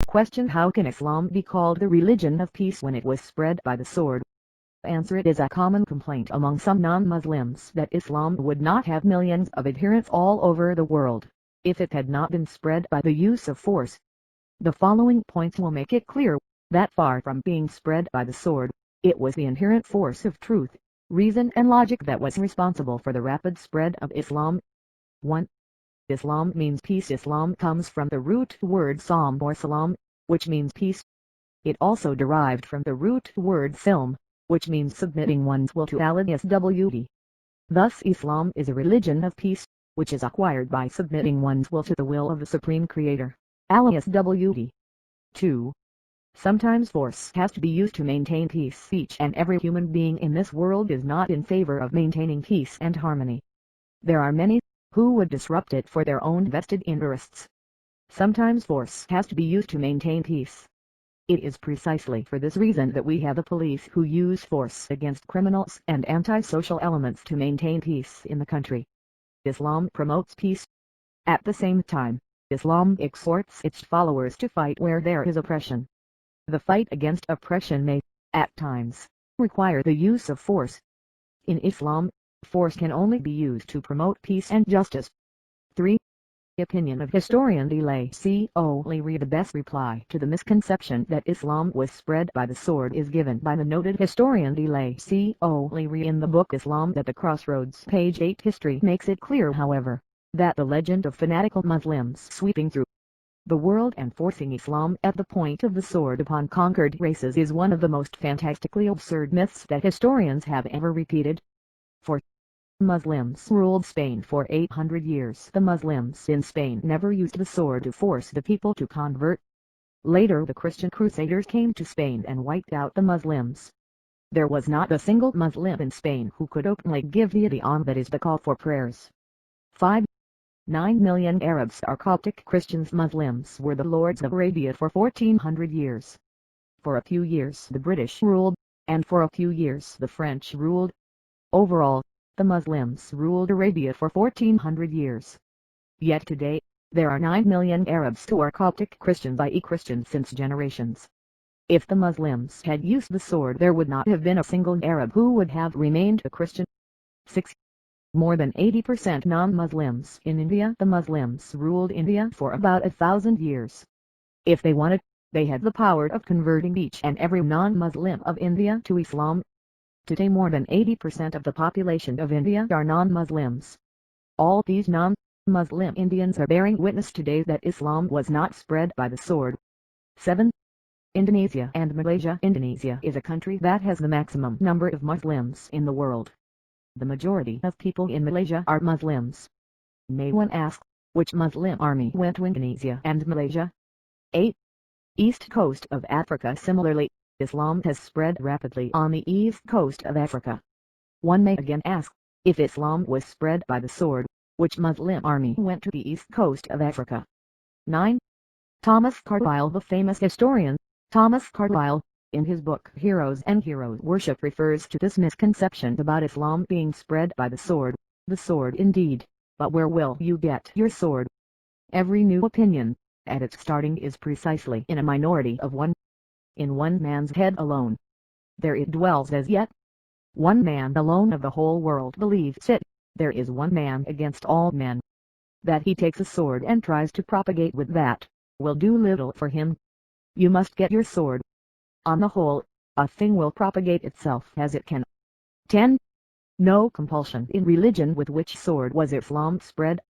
Question: how can Islam be called the religion of peace when it was spread by the sword? Answer: it is a common complaint among some non-Muslims that Islam would not have millions of adherents all over the world, if it had not been spread by the use of force. The following points will make it clear, that far from being spread by the sword, it was the inherent force of truth, reason and logic that was responsible for the rapid spread of Islam. 1. Islam means peace. Islam comes from the root word Salam or Salam, which means peace. It also derived from the root word Silm, which means submitting one's will to Allah SWT. Thus Islam is a religion of peace, which is acquired by submitting one's will to the will of the Supreme Creator, Allah SWT. 2. Sometimes force has to be used to maintain peace. Each and every human being in this world is not in favor of maintaining peace and harmony. There are many who would disrupt it for their own vested interests. Sometimes force has to be used to maintain peace. It is precisely for this reason that we have the police who use force against criminals and anti-social elements to maintain peace in the country. Islam promotes peace. At the same time, Islam exhorts its followers to fight where there is oppression. The fight against oppression may, at times, require the use of force. In Islam, force can only be used to promote peace and justice. 3. Opinion of historian Delay The best reply to the misconception that Islam was spread by the sword is given by the noted historian Delay in the book Islam at the Crossroads, page 8. History makes it clear, however, that the legend of fanatical Muslims sweeping through the world and forcing Islam at the point of the sword upon conquered races is one of the most fantastically absurd myths that historians have ever repeated. 4. Muslims ruled Spain for 800 years. The Muslims in Spain never used the sword to force the people to convert. Later the Christian Crusaders came to Spain and wiped out the Muslims. There was not a single Muslim in Spain who could openly give the adhan, that is the call for prayers. 5. 9 million Arabs are Coptic Christians. Muslims were the lords of Arabia for 1400 years. For a few years the British ruled, and for a few years the French ruled. Overall, the Muslims ruled Arabia for 1400 years. Yet today, there are 9 million Arabs who are Coptic Christians, i.e. Christians since generations. If the Muslims had used the sword, there would not have been a single Arab who would have remained a Christian. 6. More than 80% non-Muslims in India. The Muslims ruled India for about 1,000 years. If they wanted, they had the power of converting each and every non-Muslim of India to Islam. Today more than 80% of the population of India are non-Muslims. All these non-Muslim Indians are bearing witness today that Islam was not spread by the sword. 7. Indonesia and Malaysia. Indonesia is a country that has the maximum number of Muslims in the world. The majority of people in Malaysia are Muslims. May one ask, which Muslim army went to Indonesia and Malaysia? 8. East coast of Africa. Similarly, Islam has spread rapidly on the east coast of Africa. One may again ask, if Islam was spread by the sword, which Muslim army went to the east coast of Africa? 9. Thomas Carlyle. The famous historian, Thomas Carlyle, in his book Heroes and Hero Worship, refers to this misconception about Islam being spread by the sword. The sword indeed, but where will you get your sword? Every new opinion, at its starting, is precisely in a minority of one. In one man's head alone. There it dwells as yet. One man alone of the whole world believes it. There is one man against all men. That he takes a sword and tries to propagate with that, will do little for him. You must get your sword. On the whole, a thing will propagate itself as it can. 10. No compulsion in religion. With which sword was Islam spread?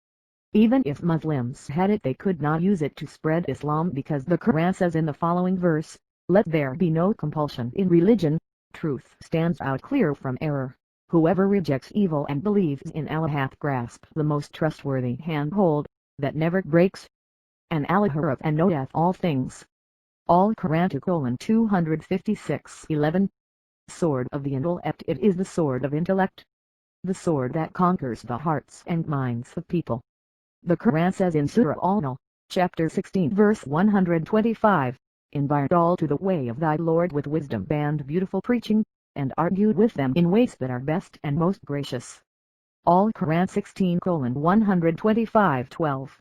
Even if Muslims had it, they could not use it to spread Islam, because the Quran says in the following verse, "Let there be no compulsion in religion." Truth stands out clear from error. Whoever rejects evil and believes in Allah hath grasped the most trustworthy handhold, that never breaks. And Allah heareth and knoweth all things. Al-Quran 256:11. Sword of the intellect. It is the sword of intellect. The sword that conquers the hearts and minds of people. The Quran says in Surah Al-Nahl, chapter 16, verse 125, "Invite all to the way of thy Lord with wisdom and beautiful preaching, and argued with them in ways that are best and most gracious." Al-Quran 16:125-12.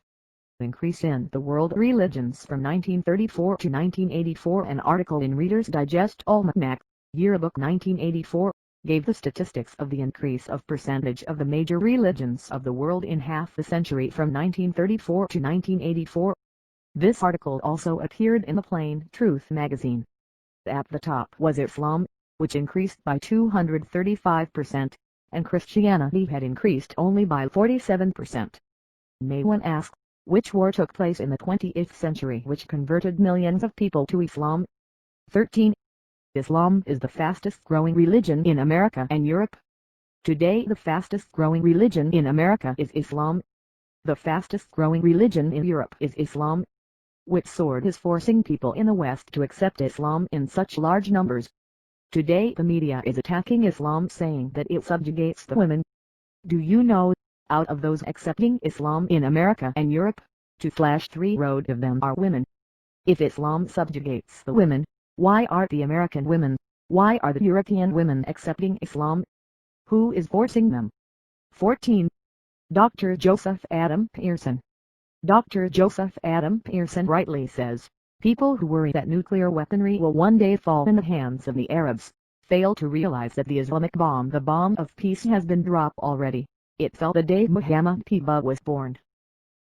Increase in the world religions from 1934 to 1984. An article in Reader's Digest Almanac, Yearbook 1984, gave the statistics of the increase of percentage of the major religions of the world in half the century from 1934 to 1984. This article also appeared in the Plain Truth magazine. At the top was Islam, which increased by 235%, and Christianity had increased only by 47%. May one ask, which war took place in the 20th century which converted millions of people to Islam? 13. Islam is the fastest growing religion in America and Europe. Today the fastest growing religion in America is Islam. The fastest growing religion in Europe is Islam. Which sword is forcing people in the West to accept Islam in such large numbers? Today the media is attacking Islam, saying that it subjugates the women. Do you know, out of those accepting Islam in America and Europe, 2/3 of them are women. If Islam subjugates the women, why are the American women, why are the European women accepting Islam? Who is forcing them? 14. Dr. Joseph Adam Pearson. Dr. Joseph Adam Pearson rightly says, people who worry that nuclear weaponry will one day fall in the hands of the Arabs, fail to realize that the Islamic bomb, the bomb of peace, has been dropped already. It fell the day Muhammad Piba was born.